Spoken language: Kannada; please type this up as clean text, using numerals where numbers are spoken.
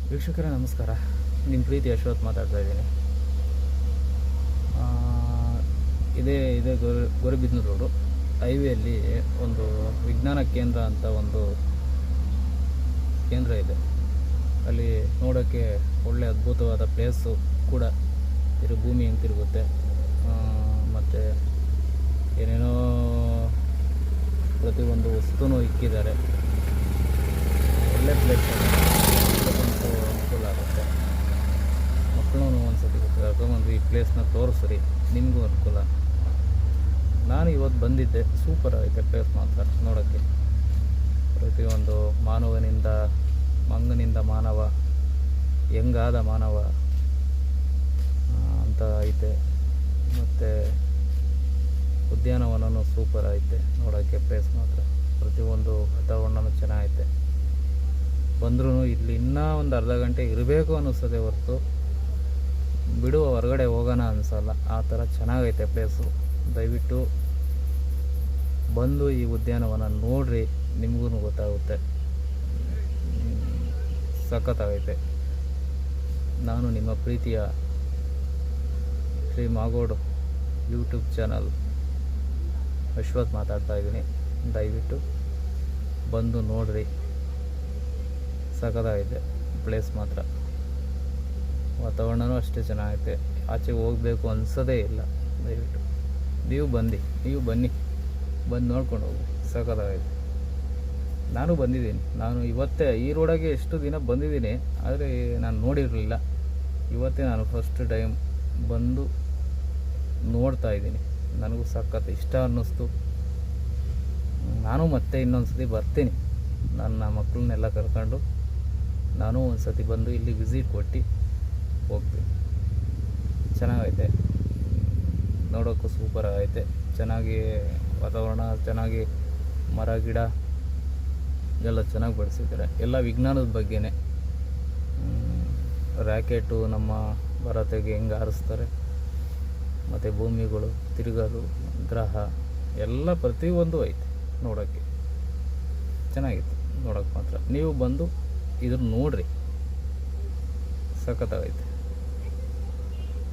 ವೀಕ್ಷಕರೇ ನಮಸ್ಕಾರ. ನಿಮ್ಮ ಪ್ರೀತಿ ಯಶೋತ್ ಮಾತಾಡ್ತಾ ಇದ್ದೀನಿ. ಇದೇ ಗೌರಿಬಿದನೂರು ರೋಡು ಹೈವೇಯಲ್ಲಿ ಒಂದು ವಿಜ್ಞಾನ ಕೇಂದ್ರ ಅಂತ ಒಂದು ಕೇಂದ್ರ ಇದೆ. ಅಲ್ಲಿ ನೋಡೋಕ್ಕೆ ಒಳ್ಳೆ ಅದ್ಭುತವಾದ ಪ್ಲೇಸು ಕೂಡ. ಭೂಮಿ ಹೆಂಗೆ ತಿರುಗುತ್ತೆ, ಮತ್ತು ಏನೇನೋ ಪ್ರತಿಯೊಂದು ವಸ್ತುನೂ ಇಕ್ಕಿದ್ದಾರೆ. ಒಳ್ಳೆ ಪ್ಲೇಸ್ ಅನುಕೂಲ ಆಗುತ್ತೆ. ಮಕ್ಕಳನ್ನು ಒಂದ್ಸತಿ ಕರ್ಕೊಂಬಂದು ಈ ಪ್ಲೇಸ್ನ ತೋರಿಸ್ರಿ, ನಿಮಗೂ ಅನುಕೂಲ. ನಾನು ಇವತ್ತು ಬಂದಿದ್ದೆ. ಸೂಪರ್ ಆಗಿದೆ ಪ್ಲೇಸ್ ಮಾತ್ರ ನೋಡೋಕ್ಕೆ. ಪ್ರತಿಯೊಂದು ಮಂಗನಿಂದ ಮಾನವ, ಹೆಂಗಾದ ಮಾನವ ಅಂತ ಐತೆ. ಮತ್ತು ಉದ್ಯಾನವನವೂ ಸೂಪರ್ ಐತೆ ನೋಡೋಕ್ಕೆ. ಪ್ಲೇಸ್ ಮಾತ್ರ ಪ್ರತಿಯೊಂದು ವಾತಾವರಣವೂ ಚೆನ್ನಾಗೈತೆ. ಬಂದ್ರೂ ಇಲ್ಲಿ ಇನ್ನೂ ಒಂದು ಅರ್ಧ ಗಂಟೆ ಇರಬೇಕು ಅನ್ನಿಸ್ತದೆ ಹೊರತು ಬಿಡುವ ಹೊರಗಡೆ ಹೋಗೋಣ ಅನಿಸಲ್ಲ. ಆ ಥರ ಚೆನ್ನಾಗೈತೆ ಪ್ಲೇಸು. ದಯವಿಟ್ಟು ಬಂದು ಈ ಉದ್ಯಾನವನ ನೋಡ್ರಿ, ನಿಮಗೂ ಗೊತ್ತಾಗುತ್ತೆ. ಸಖತ್ತಾಗೈತೆ. ನಾನು ನಿಮ್ಮ ಪ್ರೀತಿಯ ಶ್ರೀ ಮಾಗೋಡು ಯೂಟ್ಯೂಬ್ ಚಾನಲ್ ಅಶ್ವಥ್ ಮಾತಾಡ್ತಾ ಇದ್ದೀನಿ. ದಯವಿಟ್ಟು ಬಂದು ನೋಡ್ರಿ, ಸಖತ್ತಾಗೈತೆ ಪ್ಲೇಸ್ ಮಾತ್ರ. ವಾತಾವರಣವೂ ಅಷ್ಟೇ ಚೆನ್ನಾಗೈತೆ. ಆಚೆಗೆ ಹೋಗಬೇಕು ಅನಿಸೋದೇ ಇಲ್ಲ. ದಯವಿಟ್ಟು ನೀವು ಬನ್ನಿ, ಬಂದು ನೋಡ್ಕೊಂಡು ಹೋಗಿ. ಸಖತ್ತಾಗೈತೆ. ನಾನು ಬಂದಿದ್ದೀನಿ. ನಾನು ಇವತ್ತೇ ಈ ರೋಡಾಗೆ ಎಷ್ಟು ದಿನ ಬಂದಿದ್ದೀನಿ, ಆದರೆ ನಾನು ನೋಡಿರಲಿಲ್ಲ. ಇವತ್ತೇ ನಾನು ಫಸ್ಟ್ ಟೈಮ್ ಬಂದು ನೋಡ್ತಾ ಇದ್ದೀನಿ. ನನಗೂ ಸಖತ್ ಇಷ್ಟ ಅನ್ನಿಸ್ತು. ನಾನು ಮತ್ತೆ ಇನ್ನೊಂದು ಸತಿ ಬರ್ತೀನಿ. ನನ್ನ ಮಕ್ಕಳನ್ನೆಲ್ಲ ಕರ್ಕೊಂಡು ನಾನು ಒಂದು ಸತಿ ಬಂದು ಇಲ್ಲಿ ವಿಸಿಟ್ ಕೊಟ್ಟು ಹೋಗ್ತೀನಿ. ಚೆನ್ನಾಗೈತೆ, ನೋಡೋಕ್ಕೂ ಸೂಪರ್ ಆಗೈತೆ. ಚೆನ್ನಾಗಿ ವಾತಾವರಣ, ಚೆನ್ನಾಗಿ ಮರ ಗಿಡ ಎಲ್ಲ ಚೆನ್ನಾಗಿ ಬೆಳೆಸಿದ್ದಾರೆ. ಎಲ್ಲ ವಿಜ್ಞಾನದ ಬಗ್ಗೆನೇ. ರ್ಯಾಕೆಟು ನಮ್ಮ ಭಾರತಕ್ಕೆ ಹೆಂಗೆ ಹಾರಿಸ್ತಾರೆ, ಮತ್ತು ಭೂಮಿಗಳು ತಿರುಗೋದು, ಗ್ರಹ ಎಲ್ಲ ಪ್ರತಿಯೊಂದು ಐತೆ ನೋಡೋಕ್ಕೆ. ಚೆನ್ನಾಗಿತ್ತು ನೋಡೋಕ್ಕೆ ಮಾತ್ರ. ನೀವು ಬಂದು ಇದನ್ನು ನೋಡ್ರಿ, ಸಖತ್ತಾಗೈತೆ.